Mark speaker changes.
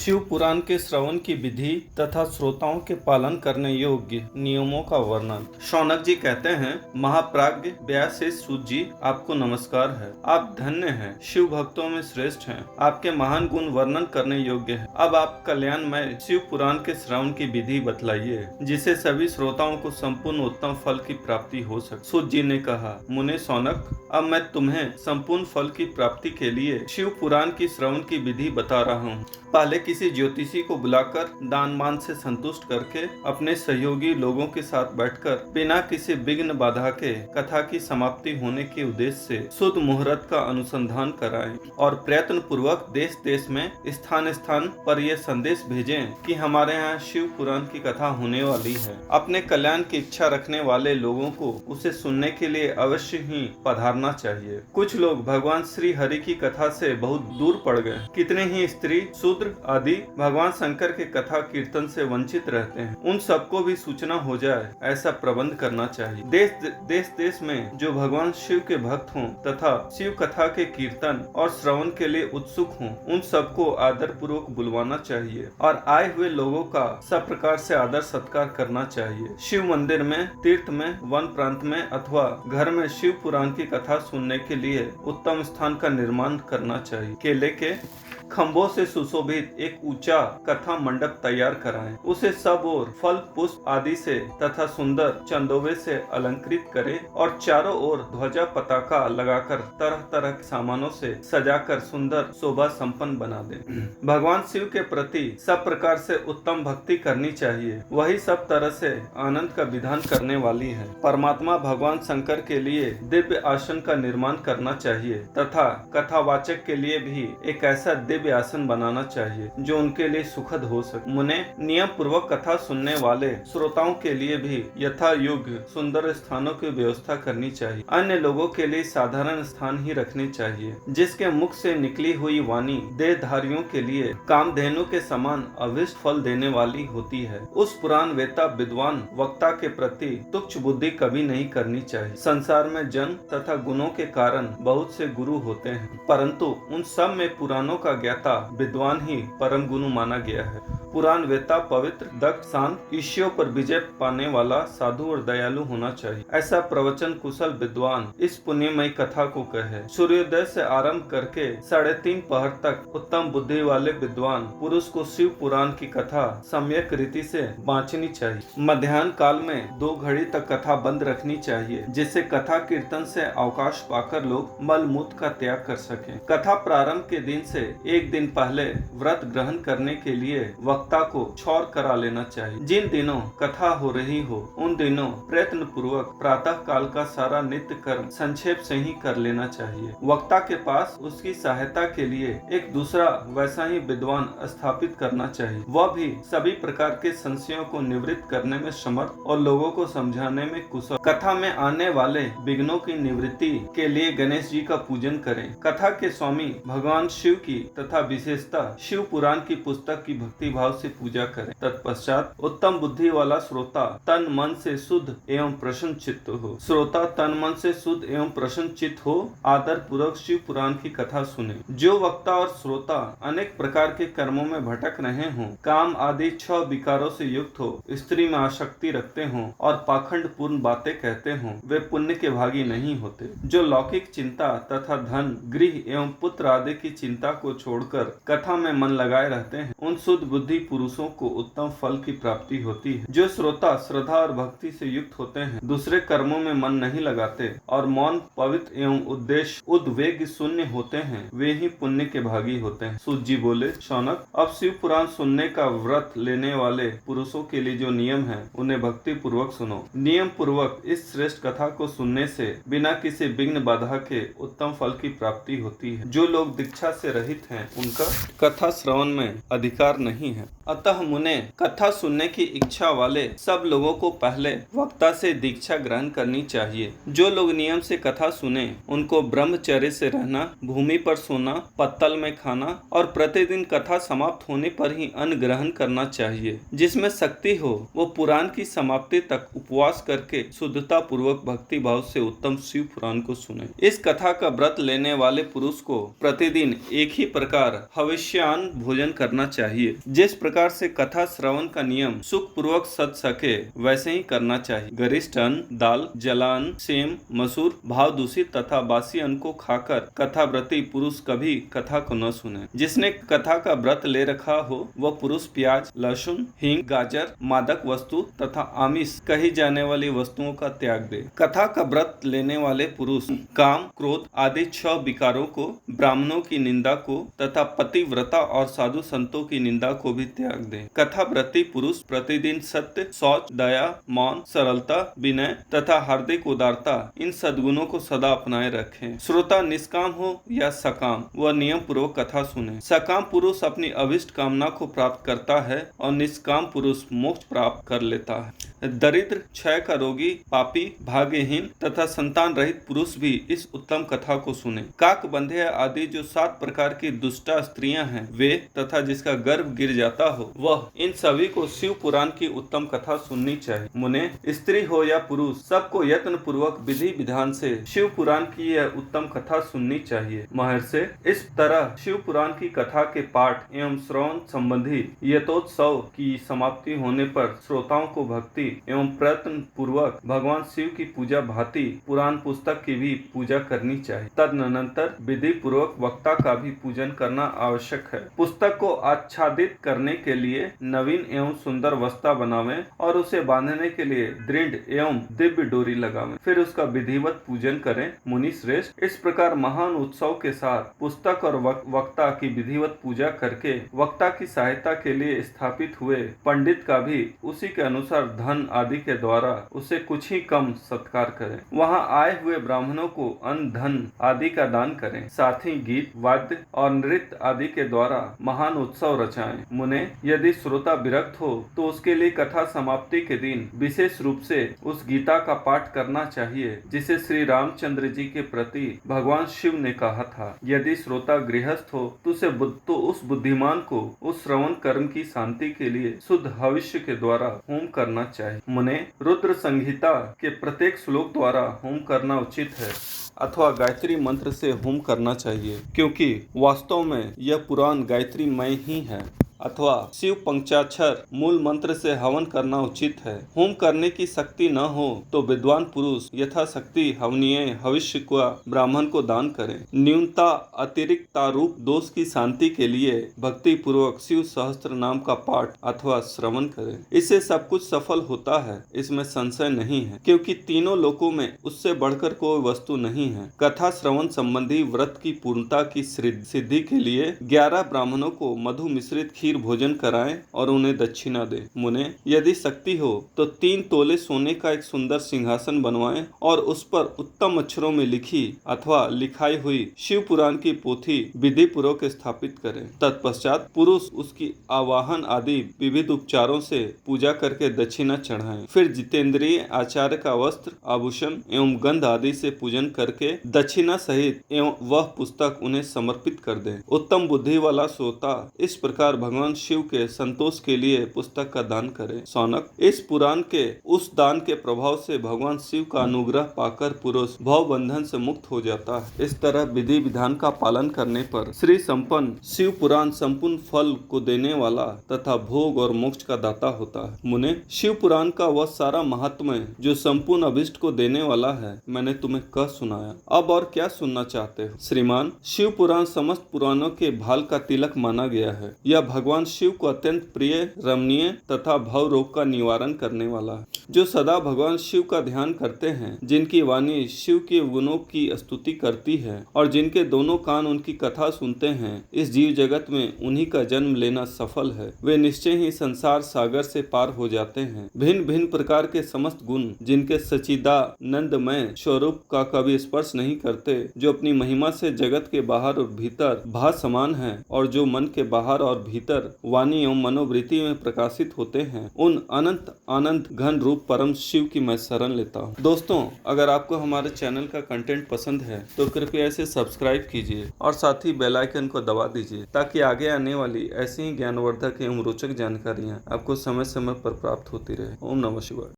Speaker 1: शिव पुराण के श्रवण की विधि तथा श्रोताओं के पालन करने योग्य नियमों का वर्णन। शौनक जी कहते हैं, महाप्राज्ञ व्यासेश सूत जी, आपको नमस्कार है। आप धन्य हैं, शिव भक्तों में श्रेष्ठ हैं। आपके महान गुण वर्णन करने योग्य है। अब आप कल्याणमय शिव पुराण के श्रवण की विधि बतलाइए, जिसे सभी श्रोताओं को संपूर्ण उत्तम फल की प्राप्ति हो सके। सूत जी ने कहा, मुने शौनक, अब मैं तुम्हें संपूर्ण फल की प्राप्ति के लिए शिव पुराण की श्रवण की विधि बता रहा हूँ। पहले किसी ज्योतिषी को बुलाकर दान मान से संतुष्ट करके अपने सहयोगी लोगों के साथ बैठकर बिना किसी विघ्न बाधा के कथा की समाप्ति होने के उद्देश्य से शुद्ध मुहूर्त का अनुसंधान कराएं और प्रयत्न पूर्वक देश देश में स्थान स्थान पर यह संदेश भेजें कि हमारे यहाँ शिव पुराण की कथा होने वाली है। अपने कल्याण की इच्छा रखने वाले लोगों को उसे सुनने के लिए अवश्य ही पधारना चाहिए। कुछ लोग भगवान श्री हरि की कथा से बहुत दूर पड़ गए। कितने ही स्त्री, शूद्र आदि भगवान शंकर के कथा कीर्तन से वंचित रहते हैं। उन सबको भी सूचना हो जाए, ऐसा प्रबंध करना चाहिए। देश देश में जो भगवान शिव के भक्त हों तथा शिव कथा के कीर्तन और श्रवण के लिए उत्सुक हों, उन सबको आदर पूर्वक बुलवाना चाहिए और आए हुए लोगों का सब प्रकार से आदर सत्कार करना चाहिए। शिव मंदिर में, तीर्थ में, वन प्रांत में अथवा घर में शिव पुराण की कथा सुनने के लिए उत्तम स्थान का निर्माण करना चाहिए। केले के खंभों से सुशोभित एक ऊंचा कथा मंडप तैयार कराएं। उसे सब ओर फल पुष्प आदि से तथा सुंदर चंदोवे से अलंकृत करें और चारों ओर ध्वजा पताका लगाकर तरह तरह के सामानों से सजाकर सुंदर शोभा संपन्न बना दें। भगवान शिव के प्रति सब प्रकार से उत्तम भक्ति करनी चाहिए। वही सब तरह से आनंद का विधान करने वाली है। परमात्मा भगवान शंकर के लिए दिव्य आसन का निर्माण करना चाहिए तथा कथावाचक के लिए भी एक ऐसा दिव्य आसन बनाना चाहिए जो उनके लिए सुखद हो सके। मुने, नियम पूर्वक कथा सुनने वाले श्रोताओं के लिए भी यथा योग्य सुंदर स्थानों की व्यवस्था करनी चाहिए। अन्य लोगों के लिए साधारण स्थान ही रखने चाहिए। जिसके मुख से निकली हुई वाणी देहधारियों के लिए कामधेनु के समान अभिष्ट फल देने वाली होती है, उस पुराण वेता विद्वान वक्ता के प्रति तुच्छ बुद्धि कभी नहीं करनी चाहिए। संसार में जन्म तथा गुणों के कारण बहुत से गुरु होते हैं, परंतु उन सब में पुराणों का ज्ञाता विद्वान ही परम गुरु माना गया है। पुराण वेता पवित्र, दक्ष, शांत, ईश्वरों पर विजय पाने वाला, साधु और दयालु होना चाहिए। ऐसा प्रवचन कुशल विद्वान इस पुण्यमयी कथा को कहे। सूर्योदय से आरंभ करके 3:30 पहर तक उत्तम बुद्धि वाले विद्वान पुरुष को शिव पुराण की कथा सम्यक रीति से बांचनी चाहिए। मध्याह्न काल में 2 घड़ी तक कथा बंद रखनी चाहिए, जिससे कथा कीर्तन से अवकाश पाकर लोग मल मूत्र का त्याग कर सकें। कथा प्रारंभ के दिन से एक दिन पहले व्रत ग्रहण करने के लिए वक्ता को छौर करा लेना चाहिए। जिन दिनों कथा हो रही हो उन दिनों प्रयत्न पूर्वक प्रातः काल का सारा नित्य कर्म संक्षेप से ही कर लेना चाहिए। वक्ता के पास उसकी सहायता के लिए एक दूसरा वैसा ही विद्वान स्थापित करना चाहिए। वह भी सभी प्रकार के संशयों को निवृत्त करने में समर्थ और लोगों को समझाने में कुशल। कथा में आने वाले विघ्नों की निवृत्ति के लिए गणेश जी का पूजन करें। कथा के स्वामी भगवान शिव की तथा विशेषता शिव पुराण की पुस्तक की भक्ति भाव से पूजा करें। तत्पश्चात उत्तम बुद्धि वाला श्रोता तन मन से शुद्ध एवं प्रसन्न चित्त हो। श्रोता तन मन से शुद्ध एवं प्रसन्न चित्त हो आदर पूर्वक शिव पुराण की कथा सुने। जो वक्ता और श्रोता अनेक प्रकार के कर्मों में भटक रहे हों, काम आदि 6 विकारों से युक्त हो, स्त्री में आसक्ति रखते हों और पाखंड पूर्ण बातें कहते हों, वे पुण्य के भागी नहीं होते। जो लौकिक चिंता तथा धन, गृह एवं पुत्र आदि की चिंता को छोड़कर कथा में मन लगाए रहते हैं, उन शुद्ध बुद्धि पुरुषों को उत्तम फल की प्राप्ति होती है। जो श्रोता श्रद्धा और भक्ति से युक्त होते हैं, दूसरे कर्मों में मन नहीं लगाते और मौन, पवित्र एवं उद्देश्य उद्वेग शून्य होते हैं, वे ही पुण्य के भागी होते हैं। सूत जी बोले, शौनक, अब शिव पुराण सुनने का व्रत लेने वाले पुरुषों के लिए जो नियम है उन्हें भक्ति पूर्वक सुनो। नियम पूर्वक इस श्रेष्ठ कथा को सुनने से बिना किसी विघ्न बाधा के उत्तम फल की प्राप्ति होती है। जो लोग दीक्षा से रहित हैं, उनका कथा श्रवण में अधिकार नहीं है। अतः मुने कथा सुनने की इच्छा वाले सब लोगों को पहले वक्ता से दीक्षा ग्रहण करनी चाहिए। जो लोग नियम से कथा सुने उनको ब्रह्मचर्य से रहना, भूमि पर सोना, पत्तल में खाना और प्रतिदिन कथा समाप्त होने पर ही अन्न ग्रहण करना चाहिए। जिसमें शक्ति हो वो पुराण की समाप्ति तक उपवास करके शुद्धता पूर्वक भक्ति भाव से उत्तम शिव पुराण को सुने। इस कथा का व्रत लेने वाले पुरुष को प्रतिदिन एक ही प्रकार हविष्यान भोजन करना चाहिए। जिस प्रकार से कथा श्रवण का नियम सुख पूर्वक सद सके वैसे ही करना चाहिए। गरिष्ठ अन्न, दाल, जलान, सेम, मसूर, भाव दूषित तथा बासी अन्न को खाकर कथाव्रती पुरुष कभी कथा को न सुने। जिसने कथा का व्रत ले रखा हो वह पुरुष प्याज, लहसुन, हींग, गाजर, मादक वस्तु तथा आमिष कही जाने वाली वस्तुओं का त्याग दे। कथा का व्रत लेने वाले पुरुष काम, क्रोध आदि 6 विकारों को, ब्राह्मणों की निंदा को तथा पतिव्रता और साधु संतों की निंदा को भी त्याग दे। कथा व्रती पुरुष प्रतिदिन सत्य, शौच, दया, मौन, सरलता, विनय तथा हार्दिक उदारता इन सद्गुणों को सदा अपनाए रखें। श्रोता निष्काम हो या सकाम वह नियम पूर्वक कथा सुने। सकाम पुरुष अपनी अभिष्ट कामना को प्राप्त करता है और निष्काम पुरुष मोक्ष प्राप्त कर लेता है। दरिद्र, क्षय का रोगी, पापी, भाग्यहीन तथा संतान रहित पुरुष भी इस उत्तम कथा को सुने। काक बंधे आदि जो 7 प्रकार की दुष्टा स्त्रियां हैं वे तथा जिसका गर्भ गिर जाता हो वह इन सभी को शिव पुराण की उत्तम कथा सुननी चाहिए। मुने स्त्री हो या पुरुष सबको यत्न पूर्वक विधि विधान से शिव पुराण की यह उत्तम कथा सुननी चाहिए। महर्षि, इस तरह शिव पुराण की कथा के पाठ एवं श्रवण संबंधी यथोत्सव की समाप्ति होने पर श्रोताओं को भक्ति एवं प्रयत्न पूर्वक भगवान शिव की पूजा भांति पुराण पुस्तक की भी पूजा करनी चाहिए। तदनंतर विधि पूर्वक वक्ता का भी पूजन करना आवश्यक है। पुस्तक को आच्छादित करने के लिए नवीन एवं सुंदर वस्ता बनावें और उसे बांधने के लिए दृढ़ एवं दिव्य डोरी लगावें। फिर उसका विधिवत पूजन करें। मुनि श्रेष्ठ, इस प्रकार महान उत्सव के साथ पुस्तक और वक्ता की विधिवत पूजा करके वक्ता की सहायता के लिए स्थापित हुए पंडित का भी उसी के अनुसार धन आदि के द्वारा उसे कुछ ही कम सत्कार करें। वहां आए हुए ब्राह्मणों को अन्न, धन आदि का दान करें। साथ ही गीत, वाद्य और नृत्य आदि के द्वारा महान उत्सव रचाएं। मुने, यदि श्रोता विरक्त हो तो उसके लिए कथा समाप्ति के दिन विशेष रूप से उस गीता का पाठ करना चाहिए जिसे श्री रामचंद्र जी के प्रति भगवान शिव ने कहा था। यदि श्रोता गृहस्थ हो तो उस बुद्धिमान को उस श्रवण कर्म की शांति के लिए शुद्ध हविष्य के द्वारा होम करना चाहिए। मुने, रुद्र संहिता के प्रत्येक श्लोक द्वारा होम करना उचित है अथवा गायत्री मंत्र से होम करना चाहिए, क्योंकि वास्तव में यह पुराण गायत्रीमय ही है। अथवा शिव पंचाक्षर मूल मंत्र से हवन करना उचित है। होम करने की शक्ति न हो तो विद्वान पुरुष यथाशक्ति हवनीय हविष्य का ब्राह्मण को दान करें। न्यूनता अतिरिक्ता रूप दोष की शांति के लिए भक्ति पूर्वक शिव सहस्त्र नाम का पाठ अथवा श्रवण करें। इससे सब कुछ सफल होता है, इसमें संशय नहीं है, क्योंकि तीनों लोकों में उससे बढ़कर कोई वस्तु नहीं है। कथा श्रवण संबंधी व्रत की पूर्णता की सिद्धि के लिए 11 ब्राह्मणों को मधु मिश्रित खीर भोजन कराएं और उन्हें दक्षिणा दें। मुने, यदि शक्ति हो तो 3 तोले सोने का एक सुंदर सिंहासन बनवाएं और उस पर उत्तम अक्षरों में लिखी अथवा लिखाई हुई शिव पुराण की पोथी विधि पूर्वक स्थापित करें। तत्पश्चात पुरुष उसकी आवाहन आदि विविध उपचारों से पूजा करके दक्षिणा चढ़ाएं। फिर जितेंद्रिय आचार्य का वस्त्र, आभूषण एवं गंध आदि से पूजन करके दक्षिणा सहित एवं वह पुस्तक उन्हें समर्पित कर दें। उत्तम बुद्धि वाला श्रोता इस प्रकार भगवान शिव के संतोष के लिए पुस्तक का दान करें। शौनक, इस पुराण के उस दान के प्रभाव से भगवान शिव का अनुग्रह पाकर पुरुष भव बंधन से मुक्त हो जाता है। इस तरह विधि विधान का पालन करने पर श्री संपन्न शिव पुराण संपूर्ण फल को देने वाला तथा भोग और मोक्ष का दाता होता है। मुने, शिव पुराण का वह सारा महात्म्य जो संपूर्ण अभिष्ट को देने वाला है मैंने तुम्हें कह सुनाया। अब और क्या सुनना चाहते हो? श्रीमान, शिव पुराण समस्त पुराणों के भाल का तिलक माना गया है। यह भगवान शिव को अत्यंत प्रिय, रमणीय तथा भव रोग का निवारण करने वाला है। जो सदा भगवान शिव का ध्यान करते हैं, जिनकी वाणी शिव के गुणों की स्तुति करती है और जिनके दोनों कान उनकी कथा सुनते हैं, इस जीव जगत में उन्हीं का जन्म लेना सफल है। वे निश्चय ही संसार सागर से पार हो जाते हैं। भिन्न भिन्न प्रकार के समस्त गुण जिनके सच्चिदानंदमय स्वरूप का कभी स्पर्श नहीं करते, जो अपनी महिमा से जगत के बाहर और भीतर भासमान है और जो मन के बाहर और भीतर भीतर वाणी एवं मनोवृत्ति में प्रकाशित होते हैं, उन अनंत आनंद घन रूप परम शिव की मैं शरण लेता हूँ। दोस्तों, अगर आपको हमारे चैनल का कंटेंट पसंद है तो कृपया इसे सब्सक्राइब कीजिए और साथ ही बेल आइकन को दबा दीजिए, ताकि आगे आने वाली ऐसी ही ज्ञानवर्धक एवं रोचक जानकारियाँ आपको समय समय पर प्राप्त होती रहे। ओम नमः शिवाय।